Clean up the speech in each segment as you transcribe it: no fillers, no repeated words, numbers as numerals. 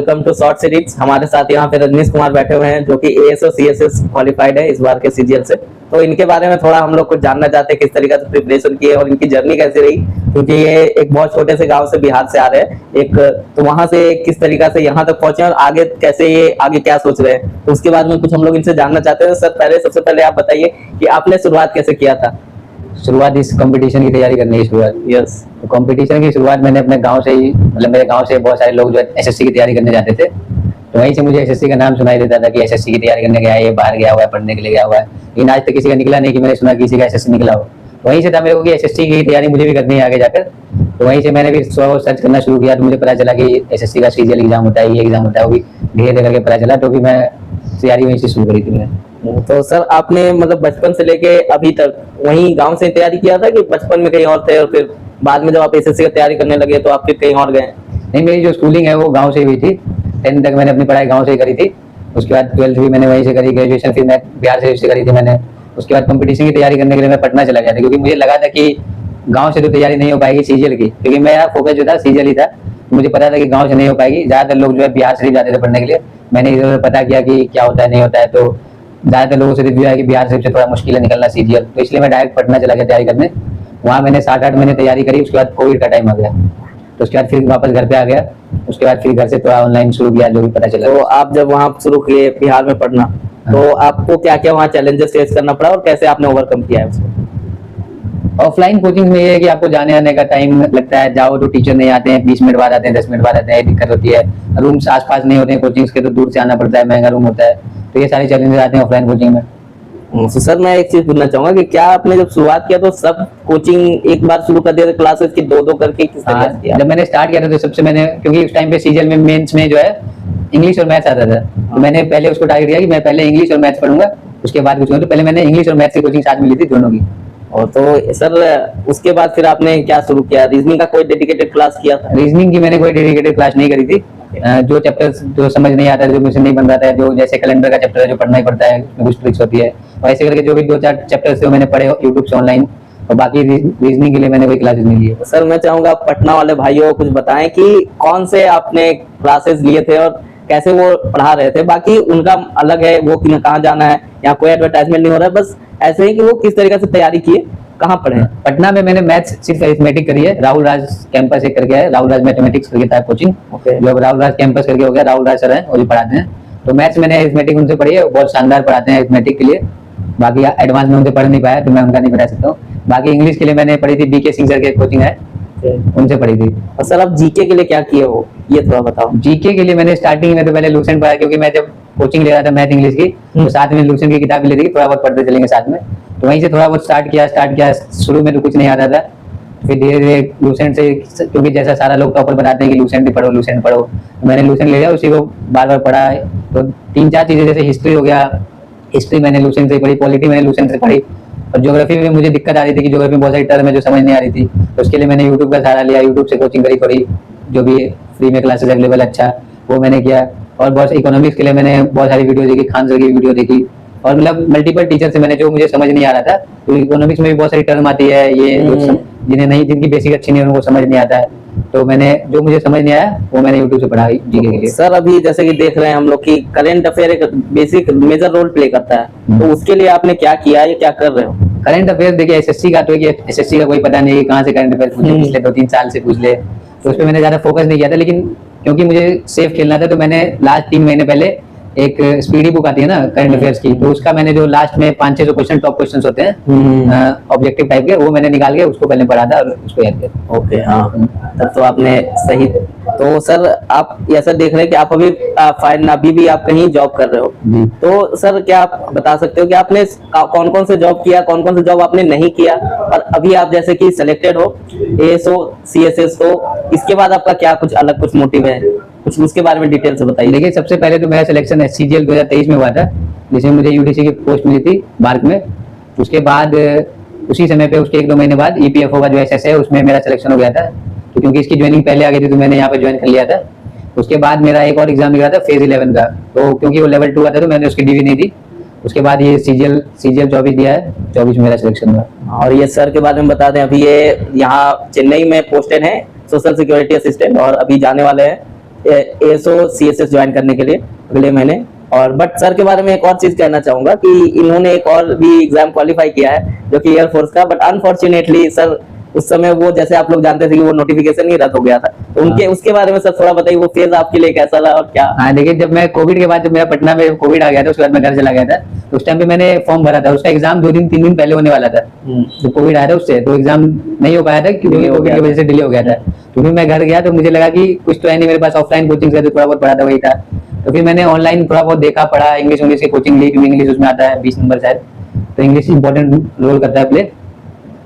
Welcome to short series. हमारे साथ यहाँ पे रजनीश कुमार बैठे हुए हैं जो कि एएसओ सीएसएस क्वालिफाइड है इस बार के सीजीएल से। तो इनके बारे में थोड़ा हम लोग कुछ जानना चाहते हैं, किस तरीके से प्रिपरेशन की है और इनकी जर्नी कैसी रही, क्योंकि ये एक बहुत छोटे से गांव से बिहार से आ रहे हैं एक, तो वहां से किस तरीके से यहाँ तक पहुंचे और आगे कैसे, ये आगे क्या सोच रहे हैं, तो उसके बारे में कुछ हम लोग इनसे जानना चाहते हैं। सर सबसे पहले आप बताइए कि आपने शुरुआत कैसे किया था? शुरुआत इस कंपटीशन की तैयारी करने की शुरुआत। यस। तो कंपटीशन की शुरुआत मैंने अपने गांव से ही, मतलब मेरे गांव से बहुत सारे लोग जो एसएससी की तैयारी करने जाते थे, तो वहीं से मुझे एसएससी का नाम सुनाई देता था कि एसएससी की तैयारी करने गया है, ये बाहर गया हुआ है, पढ़ने के लिए गया हुआ है। लेकिन आज तक किसी का निकला नहीं कि मैंने सुना किसी का एसएससी निकला हो। तो वहीं से था मेरे को कि एसएससी की तैयारी मुझे भी करनी है आगे जाकर। तो वहीं से मैंने भी सर्च करना शुरू किया, तो मुझे पता चला कि एसएससी का सीजीएल एग्जाम होता है, ये एग्जाम होता है, वो भी धीरे धीरे करके पता चला। तो भी मैं तैयारी वहीं से शुरू करी थी मैंने। तो सर आपने मतलब बचपन से लेके अभी तक वहीं गांव से तैयारी किया था कि बचपन में कहीं और थे और फिर बाद में जब आप एसएससी की तैयारी करने लगे तो आप फिर कहीं और गए? नहीं, मेरी जो स्कूलिंग है वो गांव से हुई थी। 10th तक मैंने अपनी पढ़ाई गांव से ही करी थी। उसके बाद 12th भी मैंने वहीं से करी, ग्रेजुएशन फिर मैं बिहार से करी थी मैंने। उसके बाद कंपटीशन की तैयारी करने के लिए मैं पटना चला गया था, क्योंकि मुझे लगा था कि गांव से तो तैयारी नहीं हो पाएगी सीजीएल की, क्योंकि मेरा फोकस जो था सीजीएल ही था। मुझे पता था कि गांव से नहीं हो पाएगी। ज्यादातर लोग जो है बिहार से जाते थे पढ़ने के लिए। मैंने इधर पता किया कि क्या होता है नहीं होता है, तो ज्यादातर लोगों से रिव्यू आया कि बिहार से थोड़ा मुश्किल है निकलना सीजीएल। तो इसलिए मैं डायरेक्ट पटना चला गया तैयारी करने। वहाँ मैंने 7-8 महीने तैयारी करी। उसके बाद कोविड का टाइम आ गया, तो उसके बाद फिर वापस घर पे आ गया। उसके बाद फिर घर से थोड़ा ऑनलाइन शुरू किया, जो भी पता चला। तो आप जब वहाँ शुरू किए बिहार में पढ़ना, तो आपको क्या क्या वहाँ चैलेंजेस फेस करना पड़ा और कैसे आपने ओवरकम किया है उसको? ऑफलाइन कोचिंग में ये है कि आपको जाने आने का टाइम लगता है। जाओ तो टीचर नहीं आते हैं, 20 मिनट बाद आते हैं, 10 मिनट बाद आते हैं, दिक्कत होती है। रूम्स आसपास नहीं होते हैं कोचिंग्स के, तो दूर से आना पड़ता है, महंगा रूम होता है। तो ये सारे चैलेंजेस आते हैं ऑफलाइन कोचिंग में। तो सर मैं एक चीज पूछना चाहूंगा कि क्या आपने जब शुरुआत किया तो सब कोचिंग एक बार शुरू कर दिया था क्लासेस की, दो करके किस तरह से किया? जब मैंने स्टार्ट किया था तो सबसे मैंने, क्योंकि उस टाइम पे सीजीएल में मेंस में जो है इंग्लिश और मैथ्स आता था, तो मैंने पहले उसको टारगेट किया कि मैं पहले इंग्लिश और मैथ्स पढ़ूंगा, उसके बाद कुछ। तो पहले मैंने इंग्लिश और मैथ्स की कोचिंग साथ में ली थी, दोनों की। और तो सर उसके बाद फिर आपने क्या शुरू किया? रीजनिंग का कोई डेडिकेटेड क्लास किया था? रीजनिंग की मैंने कोई डेडिकेटेड क्लास नहीं करी थी। जो चैप्टर्स जो समझ नहीं आता, जो मुझे नहीं बन रहा था, जो जैसे कैलेंडर का चैप्टर है जो पढ़ना ही पड़ता है, उसमें कुछ ट्रिक्स होती है, वैसे करके जो भी 2-4 चैप्टर्स थे वो मैंने पढ़े यूट्यूब से ऑनलाइन। और बाकी रीजनिंग के लिए मैंने कोई क्लासेस नहीं लिए। सर मैं चाहूंगा पटना वाले भाइयों को कुछ बताएं कि कौन से आपने क्लासेस लिए थे और कैसे वो पढ़ा रहे थे। बाकी उनका अलग है, वो कहाँ जाना है, यहाँ कोई एडवर्टाइजमेंट नहीं हो रहा है, बस ऐसे ही कि वो किस तरीके से तैयारी किए, कहाँ पढ़े। पटना में मैंने मैथ्स सिर्फ अरिथमेटिक करी है। राहुल राज कैंपस एक करके है, राहुल राज मैथमेटिक्स करके था कोचिंग। जो राहुल राज कैंपस करके हो गया, राहुल राज सर है, वो भी पढ़ाते हैं। तो मैथ्स मैंने अरिथमेटिक उनसे पढ़ी है, बहुत शानदार पढ़ाते हैं अरिथमेटिक के लिए। बाकी एडवांस में उनसे पढ़ नहीं पाया, तो मैं उनका नहीं बता सकता हूँ। बाकी इंग्लिश के लिए मैंने पढ़ी थी बीके सिंह सर के कोचिंग है, उनसे पढ़ी थी। और सर आप जीके के लिए क्या किए हो, ये थोड़ा बताओ। जीके के लिए मैंने स्टार्टिंग में तो पहले लूसेंट पढ़ा, क्योंकि मैं जब कोचिंग ले रहा था मैथ इंग्लिश की, तो साथ में लूसेंट की किताब ले रही थी, थोड़ा बहुत पढ़ते चलेंगे साथ में। तो वहीं से थोड़ा बहुत स्टार्ट किया। शुरू में तो कुछ नहीं आता था, फिर धीरे धीरे लूसेंट से, क्योंकि जैसा सारा लोग टॉपर बताते हैं कि लूसेंट ही पढ़ो, लूसेंट पढ़ो, तो मैंने लूसेंट ले लिया, उसी को बार बार पढ़ा। तो 3-4 चीजें, जैसे हिस्ट्री हो गया, हिस्ट्री मैंने लूसेंट से पढ़ी, पॉलिटी मैंने लूसेंट से पढ़ी। और ज्योग्राफी में मुझे दिक्कत आ रही थी कि ज्योग्राफी में बहुत सारी टर्म है जो समझ नहीं आ रही थी, तो उसके लिए मैंने यूट्यूब का सहारा लिया, यूट्यूब से कोचिंग करी थोड़ी, जो भी फ्री में क्लासेस अवेलेबल अच्छा वो मैंने किया। और बहुत इकोनॉमिक्स के लिए मैंने बहुत सारी वीडियो देखी, खान सर की वीडियो देखी, और मतलब मल्टीपल टीचर से मैंने, जो मुझे समझ नहीं आ रहा था। तो इकोनॉमिक्स में भी बहुत सारी टर्म आती है, ये जिनकी बेसिक अच्छी नहीं है उनको समझ नहीं आता है। तो मैंने जो मुझे समझ नहीं आया वो मैंने यूट्यूब से पढ़ा जीके के लिए। सर अभी जैसे कि देख रहे हैं हम लोग कि करंट अफेयर एक बेसिक मेजर रोल प्ले करता है, तो उसके लिए आपने क्या किया या क्या कर रहे हो? करंट अफेयर देखिए, एसएससी का तो एसएससी का कोई पता नहीं है कहाँ से करंट अफेयर पूछे, पिछले 2-3 साल से पूछ ले, तो उस पर मैंने ज्यादा फोकस नहीं किया था। लेकिन क्योंकि मुझे सेफ खेलना था, तो मैंने लास्ट 3 महीने पहले एक स्पीडी बुक आती है ना करंट अफेयर्स की, तो उसका मैंने जो लास्ट में 500-600 क्वेश्चन, टॉप क्वेश्चन होते हैं ऑब्जेक्टिव टाइप के, वो मैंने निकाल के उसको पहले पढ़ा था और उसको याद किया। ओके, हाँ, तब तो आपने सही। तो सर आप ऐसा देख रहे हैं कि आप अभी भी आप कहीं जॉब कर रहे हो, तो सर क्या आप बता सकते हो कि आपने कौन कौन से जॉब किया, कौन कौन से जॉब आपने नहीं किया, और अभी आप जैसे कि सिलेक्टेड हो एएसओ सीएसएस, तो इसके बाद आपका क्या कुछ अलग कुछ मोटिव है, कुछ उसके बारे में डिटेल से बताइए। देखिए, सबसे पहले तो मेरा सिलेक्शन सीजीएल 2023 में हुआ था, जिसमें मुझे यूडीसी की पोस्ट मिली थी बार्क में। उसके बाद उसी समय पे उसके 1-2 महीने बाद ईपीएफओ का जो एसएस है उसमें मेरा सिलेक्शन हो गया था। तो क्योंकि इसकी ज्वाइनिंग पहले आ गई थी, तो मैंने यहाँ पे ज्वाइन कर लिया था। उसके बाद मेरा एक और एग्जाम निकला था फेज 11 का, तो क्योंकि वो लेवल 2 आता था, तो मैंने उसकी डीवी नहीं दी। उसके बाद ये सीजीएल 24 दिया है, 24 में मेरा सिलेक्शन हुआ। और ये सर के बारे में बता दें, अभी ये यहाँ चेन्नई में पोस्टेड है सोशल सिक्योरिटी असिस्टेंट, और अभी जाने वाले हैं ASO CSS ज्वाइन करने के लिए अगले महीने। और बट सर के बारे में एक और चीज कहना चाहूंगा कि इन्होंने एक और भी एग्जाम क्वालिफाई किया है जो कि एयरफोर्स का, बट अनफॉर्चुनेटली सर उस समय वो, जैसे आप लोग जानते थे कि वो नोटिफिकेशन ही रद्द हो गया था, तो उनके उसके बारे में सर थोड़ा बताइए, वो फेज आपके लिए कैसा रहा और क्या? हाँ देखिए, जब मैं कोविड के बाद, जब मेरा पटना में कोविड आ गया था, उसके बाद मैं घर चला गया था, तो उस टाइम पे मैंने फॉर्म भरा था। उसका एग्जाम 2 दिन 3 दिन पहले होने वाला था, जो कोविड आया था उससे, तो एग्जाम नहीं हो पाया था क्योंकि कोविड की वजह से डिले हो गया था। तो फिर मैं घर गया तो मुझे लगा कि कुछ तो है नहीं मेरे पास, ऑफलाइन कोचिंग से तो थोड़ा बहुत पढ़ा था, वही था। तो फिर मैंने ऑनलाइन थोड़ा बहुत देखा, पढ़ा, इंग्लिश की कोचिंग ली, क्योंकि इंग्लिश उसमें आता है 20 नंबर शायद, तो इंग्लिश इंपॉर्टेंट रोल करता है प्ले।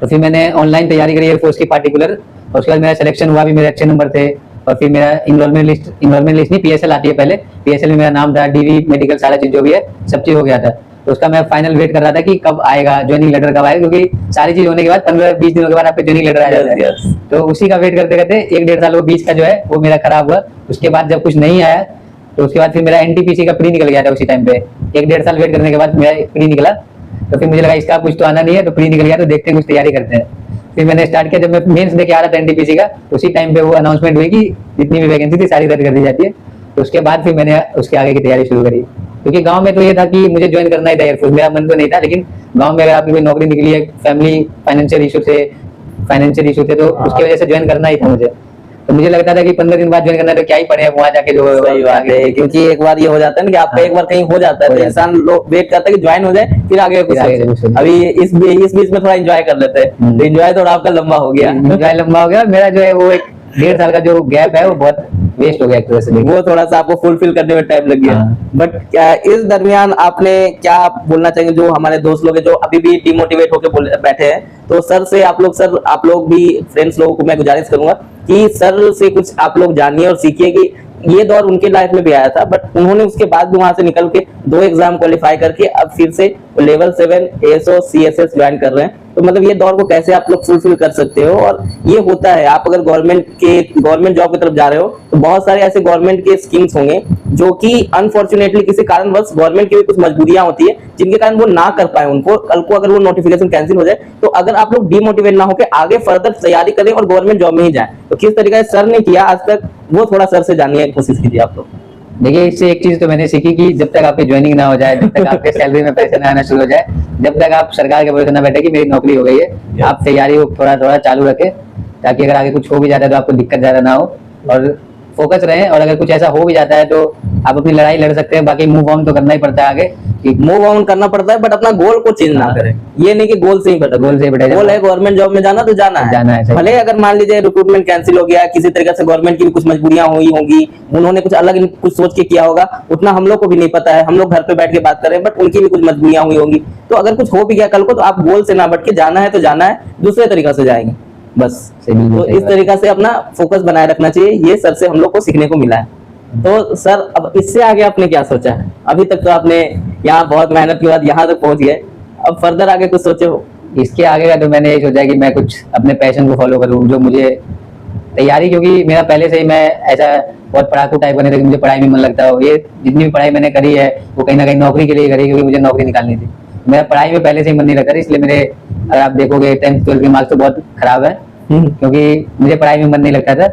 तो फिर मैंने ऑनलाइन तैयारी करी एयरफोर्स की पार्टिकुलर, और उसके बाद मेरा सिलेक्शन हुआ भी, मेरे अच्छे नंबर थे। और फिर मेरा इनरोलमेंट लिस्ट नहीं, PSL आती है पहले, PSL में मेरा नाम था, DV मेडिकल सारा चीज जो भी है सब चीज हो गया था। तो उसका मैं फाइनल वेट कर रहा था कि कब आएगा ज्वाइनिंग लेटर, कब आएगा, क्योंकि सारी चीज होने के बाद 15-20 दिनों के बाद आपको ज्वाइनिंग लेटर आ जाता है। तो उसी का वेट करते करते 1-1.5 साल वो बीच का जो है वो मेरा खराब हुआ। उसके बाद जब कुछ नहीं आया तो उसके बाद फिर मेरा NTPC का प्री निकल गया था उसी टाइम पे। 1-1.5 साल वेट करने के बाद मेरा प्री निकला, तो फिर मुझे लगा इसका कुछ तो आना नहीं है, तो प्री निकल गया, तो देखते हैं कुछ तैयारी करते हैं। फिर मैंने स्टार्ट किया, जब मैं मेंस देके आ रहा था NTPC का, तो उसी टाइम पे वो अनाउंसमेंट हुई कि जितनी भी वैकेंसी थी सारी रद्द कर दी जाती है। तो उसके बाद फिर मैंने उसके आगे की तैयारी शुरू करी, क्योंकि गांव में तो ये था कि मुझे ज्वाइन करना ही था एयरफोर्स, मेरा मन तो नहीं था, लेकिन गांव में अगर आपकी कोई नौकरी निकली है, फैमिली फाइनेंशियल इशू थे, तो उसकी वजह से ज्वाइन करना ही था मुझे। तो मुझे लगता था कि 15 दिन बाद ज्वाइन करना है, तो क्या ही पड़े वहां जाके जो सही बात है, क्योंकि एक बार ये हो जाता है ना कि आपका एक बार कहीं हो जाता है तो इंसान लोग वेट करता है कि ज्वाइन हो जाए फिर आगे कुछ सोचे। अभी इस बीच में थोड़ा एंजॉय कर लेते हैं, तो एंजॉय थोड़ा आपका लंबा हो गया। एंजॉय लंबा हो गया मेरा, जो है वो 1-1.5 साल का जो गैप है वो बहुत वेस्ट हो गया एक तरह से। वो थोड़ा सा आपको फुलफिल करने में टाइम लग गया। बट क्या इस दरमियान आपने क्या बोलना चाहेंगे जो हमारे दोस्त लोग हैं जो अभी भी डिमोटिवेट होकर बैठे हैं, तो सर से आप लोग भी फ्रेंड्स लोगों को मैं गुजारिश करूंगा कि सर से कुछ आप लोग जानिए और सीखिए कि ये दौर उनके लाइफ में भी आया था, बट उन्होंने उसके बाद भी वहां से निकल के 2 एग्जाम क्वालिफाई करके अब फिर से लेवल 7 ASO CSS ज्वाइन कर रहे हैं। तो मतलब ये दौर को कैसे आप लोग फुलफिल कर सकते हो? और ये होता है, आप अगर गवर्नमेंट जॉब की तरफ जा रहे हो तो बहुत सारे ऐसे गवर्नमेंट के स्कीम्स होंगे जो कि अनफॉर्चुनेटली किसी कारणवश गवर्नमेंट की भी कुछ मजबूरियां होती है जिनके कारण वो ना कर पाए उनको, कल को अगर वो नोटिफिकेशन कैंसिल हो जाए, तो अगर आप लोग डिमोटिवेट ना होकर आगे फर्दर तैयारी करें और गवर्नमेंट जॉब में ही जाए, तो किस तरीके से सर ने किया आज तक, वो थोड़ा सर से जानने की कोशिश कीजिए आप लोग। देखिए, इससे एक चीज तो मैंने सीखी कि जब तक आपकी ज्वाइनिंग ना हो जाए, जब तक आपके सैलरी में पैसे ना आना शुरू हो जाए, जब तक आप सरकार के भरोसे ना बैठे कि मेरी नौकरी हो गई है, आप तैयारी को थोड़ा थोड़ा चालू रखें, ताकि अगर आगे कुछ हो भी जाता है तो आपको दिक्कत ज्यादा ना हो, और फोकस रहें। और अगर कुछ ऐसा हो भी जाता है तो आप अपनी लड़ाई लड़ सकते हैं, बाकी मूव ऑन तो करना ही पड़ता है आगे, मूव ऑन करना पड़ता है, बट अपना गोल को चेंज ना करें। ये नहीं कि गोल से ही भटक, गोल से भटक, गोल है गवर्नमेंट जॉब में जाना तो जाना है। भले अगर मान लीजिए रिक्रूटमेंट कैंसिल हो गया, किसी तरीके से गवर्नमेंट की भी कुछ मजबूरियां हुई होंगी, उन्होंने कुछ अलग कुछ सोच के किया होगा, उतना हम लोग को भी नहीं पता है, हम लोग घर पे बैठ के बात कर रहे हैं, बट उनकी भी कुछ मजबूरियां हुई होंगी। तो अगर कुछ हो भी गया कल को, तो आप गोल से ना भटके, जाना है तो जाना है, दूसरे तरीका से जाएंगे बस। तो इस तरीका से अपना फोकस बनाए रखना चाहिए, ये सर से हम लोग को सीखने को मिला है। तो सर अब इससे आगे आपने क्या सोचा है? अभी तक तो आपने यहाँ बहुत मेहनत के बाद यहाँ तक पहुंच गए, अब फर्दर आगे कुछ सोचे हो? इसके आगे का तो मैंने ये सोचा है कि मैं कुछ अपने पैशन को फॉलो करूँ, जो मुझे तैयारी, क्योंकि मेरा पहले से ही मैं ऐसा बहुत पढ़ाकू टाइप बने थे कि मुझे पढ़ाई में मन लगता हो। ये जितनी भी पढ़ाई मैंने करी है वो कहीं ना कहीं नौकरी के लिए करी, क्योंकि मुझे नौकरी निकालनी थी। मेरा पढ़ाई में पहले से ही मन नहीं लगता था, इसलिए मेरे, अगर आप देखोगे 10th-12th के मार्क्स तो बहुत खराब है, क्योंकि मुझे पढ़ाई में मन नहीं लगता था।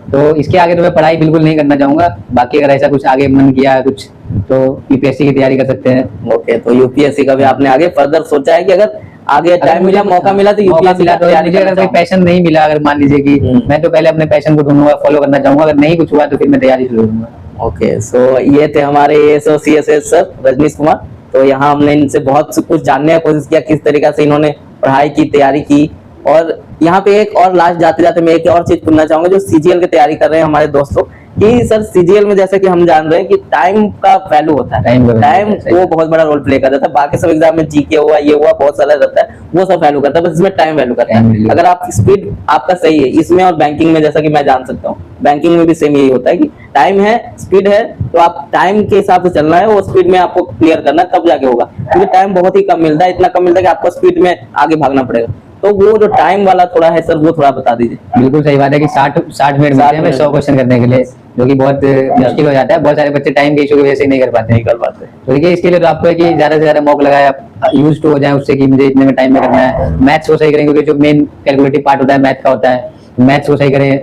तो इसके आगे तो मैं पढ़ाई बिल्कुल नहीं करना चाहूंगा। बाकी अगर ऐसा कुछ आगे मन किया कुछ, तो UPSC की तैयारी कर सकते हैं। ओके, तो UPSC का भी आपने आगे फर्दर सोचा है कि अगर आगे टाइम मिला, मौका मिला तो मौका UPSC मिला का तो तैयारी मुझे अगर कोई करना पैशन नहीं मिला, अगर मान लीजिए कि मैं तो पहले अपने पैशन को ढूंढूंगा, फॉलो करना चाहूंगा, अगर नहीं कुछ हुआ तो फिर मैं तैयारी शुरू करूंगा। ओके, सो ये थे हमारे ASO CSS sir Rajneesh Kumar. तो यहाँ हमने इनसे बहुत कुछ जानने की कोशिश किया, किस तरीके से इन्होंने पढ़ाई की, तैयारी की। और यहाँ पे एक और लास्ट जाते जाते मैं एक और चीज पूछना चाहूंगा, जो CGL की तैयारी कर रहे हैं हमारे दोस्तों, कि सर CGL में जैसे कि हम जान रहे हैं कि टाइम का वैल्यू होता है, टाइम वो बहुत बड़ा रोल प्ले करता है। बाकी सब एग्जाम में GK हुआ, ये हुआ, बहुत सारा रहता है, वो सब वैल्यू करता है, बस इसमें टाइम वैल्यू करता है। अगर आप स्पीड आपका सही है इसमें, और बैंकिंग में जैसा कि मैं जान सकता हूँ, बैंकिंग में भी सेम यही होता है कि टाइम है, स्पीड है, तो आप टाइम के हिसाब से चलना है, वो स्पीड में आपको क्लियर करना है, तब जाके होगा। क्योंकि टाइम बहुत ही कम मिलता है, इतना कम मिलता है कि आपको स्पीड में आगे भागना पड़ेगा। तो वो जो टाइम वाला थोड़ा है सर, वो थोड़ा बता दीजिए। बिल्कुल सही बात है कि 60 मिनट मिलते हैं हमें 100 क्वेश्चन करने के लिए, जो कि बहुत मुश्किल हो जाता है। बहुत सारे बच्चे टाइम के इशू की वजह से नहीं कर पाते। तो देखिए, इसके लिए तो आपको है कि ज्यादा से ज्यादा मौका लगाए, आप यूज टू हो जाए उससे कि मुझे इतने में टाइम में करना है। मैथ्स को सही करें, क्योंकि जो मेन कैलकुलेटिव पार्ट होता है मैथ का होता है, मैथ्स को सही करें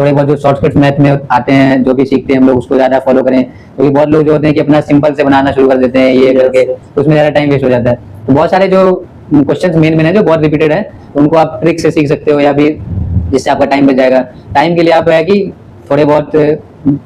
थोड़े बहुत जो शॉर्टकट्स मैथ में आते हैं, जो भी सीखते हैं हम लोग, उसको ज्यादा फॉलो करें, क्योंकि बहुत लोग जो होते हैं कि अपना सिंपल से बनाना शुरू कर देते हैं ये करके, तो उसमें ज्यादा टाइम वेस्ट हो जाता है। तो बहुत सारे जो क्वेश्चंस मेन है जो बहुत रिपीटेड है, उनको आप ट्रिक से सीख सकते हो, या फिर जिससे आपका टाइम बच जाएगा। टाइम के लिए आप है कि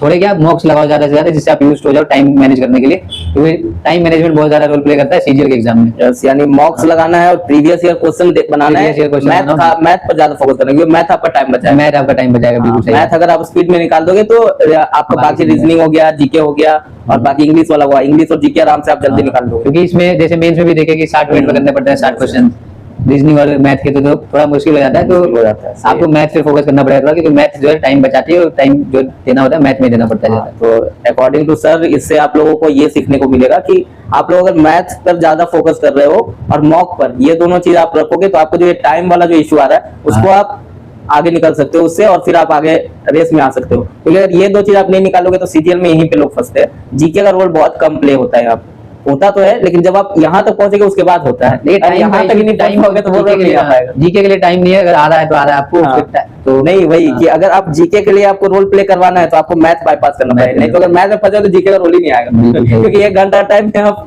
थोड़े क्या मॉक्स लगाओ ज्यादा से ज्यादा, जिससे आप यूज हो जाओ टाइम मैनेज करने के लिए, क्योंकि टाइम मैनेजमेंट बहुत ज्यादा रोल प्ले करता है सीजीएल के एग्जाम में। यस, यानी मॉक्स लगाना है और प्रीवियस ईयर क्वेश्चन बनाना Previous year है, question मैथ बनाना। मैथ पर ज्यादा फोकस करना है, क्योंकि मैथ आपका टाइम बचाएगा। मैथ आपका टाइम बचाएगा, बिल्कुल सही। मैथ अगर आप स्पीड में निकाल दोगे तो आपका बाकी बाकी रीजनिंग हो गया, जीके हो गया, और बाकी इंग्लिश वाला हुआ, इंग्लिश और जीके आराम से आप जल्दी निकाल दोगे। क्योंकि इसमें जैसे मेंस में भी देखे कि 60 मिनट में करने पड़ते हैं 60 क्वेश्चन, रीजनिंग और मैथ के तो थोड़ा मुश्किल हो जाता है, हो जाता है, तो सही आपको मैथ पे फोकस करना पड़ेगा, क्योंकि मैथ जो है टाइम बचाती है, और टाइम जो देना होता है मैथ में देना पड़ता है ज्यादा। तो अकॉर्डिंग टू सर, इससे आप लोगों को ये सीखने को मिलेगा कि आप लोग अगर मैथ पर ज्यादा फोकस कर रहे हो और मॉक पर, ये दोनों चीज आप रखोगे तो आपको जो ये टाइम वाला जो इश्यू आ रहा है उसको आप आगे निकल सकते हो उससे, और फिर आप आगे रेस में आ सकते हो। क्योंकि अगर ये दो चीज आप नहीं निकालोगे तो सीजीएल में यहीं पे लोग फंसते हैं। जीके का रोल बहुत कम प्ले होता है यहाँ पे, होता तो है, लेकिन जब आप यहाँ तक पहुंचेंगे उसके बाद होता है। लेकिन अगर यहाँ तक ही नहीं पहुंच पाओगे तो वो रोल नहीं आ पाएगा। जीके के लिए टाइम नहीं है, अगर आ रहा है तो आ रहा है आपको, हाँ। उसके तो नहीं वही कि अगर आप जीके के लिए आपको रोल प्ले करवाना है तो आपको मैथ बाईपास करना पड़ेगा, नहीं तो अगर मैथ में फंसे तो जीके का रोल ही नहीं आएगा। बिल्कुल सही। क्योंकि 1 घंटा टाइम में आप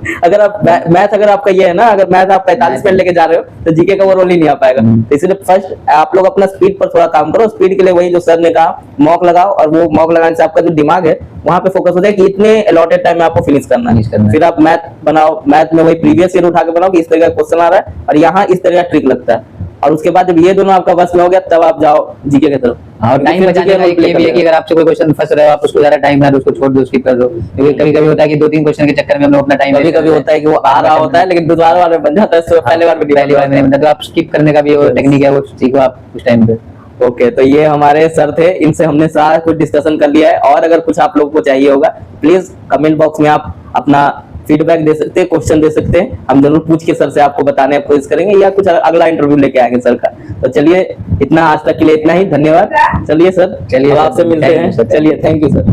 मैथ अगर आपका ये है ना, अगर मैथ आप 45 मिनट लेके जा रहे हो तो जीके का वो रोल ही नहीं आ पाएगा। तो इसलिए फर्स्ट आप लोग अपना स्पीड पर थोड़ा काम करो। स्पीड के लिए वही जो सर ने कहा, मॉक लगाओ, और वो मॉक लगाने से आपका जो दिमाग है वहां पे फोकस होता है कि इतने अलॉटेड टाइम में आपको फिनिश करना Finish करना है। है। फिर आप मैथ बनाओ, मैथ में वही प्रीवियस ईयर उठा के बनाओ कि इस तरह का क्वेश्चन आ रहा है और यहाँ इस तरह का ट्रिक लगता है, और उसके बाद जब ये दोनों आपका बस में हो गया तब आप जाओ जीके की तरफ। और टाइम फिर बचाने GK का एक ये भी है कि अगर आपसे कोई क्वेश्चन फंस रहा है, आप उसको ज्यादा टाइम ना दो, उसको छोड़ दो, स्किप कर दो, क्योंकि कभी कभी होता है कि 2-3 क्वेश्चन के चक्कर में हम लोग अपना टाइम कभी कभी होता है कि वो आ रहा होता है लेकिन दोबारा वाले बन जाता है, इससे पहले बार में नहीं पहली बार में नहीं बनता, तो आप स्किप करने का भी वो टेक्निक है, वो सीखो आप उस टाइम पे। ओके, तो ये हमारे सर थे, इनसे हमने सारा कुछ डिस्कशन कर लिया है। और अगर कुछ आप लोगों को चाहिए होगा प्लीज कमेंट बॉक्स में आप अपना फीडबैक दे सकते हैं, क्वेश्चन दे सकते हैं, हम जरूर पूछ के सर से आपको बताने की कोशिश करेंगे, या कुछ अगला इंटरव्यू लेके आएंगे सर का। तो चलिए, इतना आज तक के लिए इतना ही, धन्यवाद। चलिए सर, चलिए अब सर, आपसे मिलते thank you हैं। सर। चलिए, थैंक यू सर।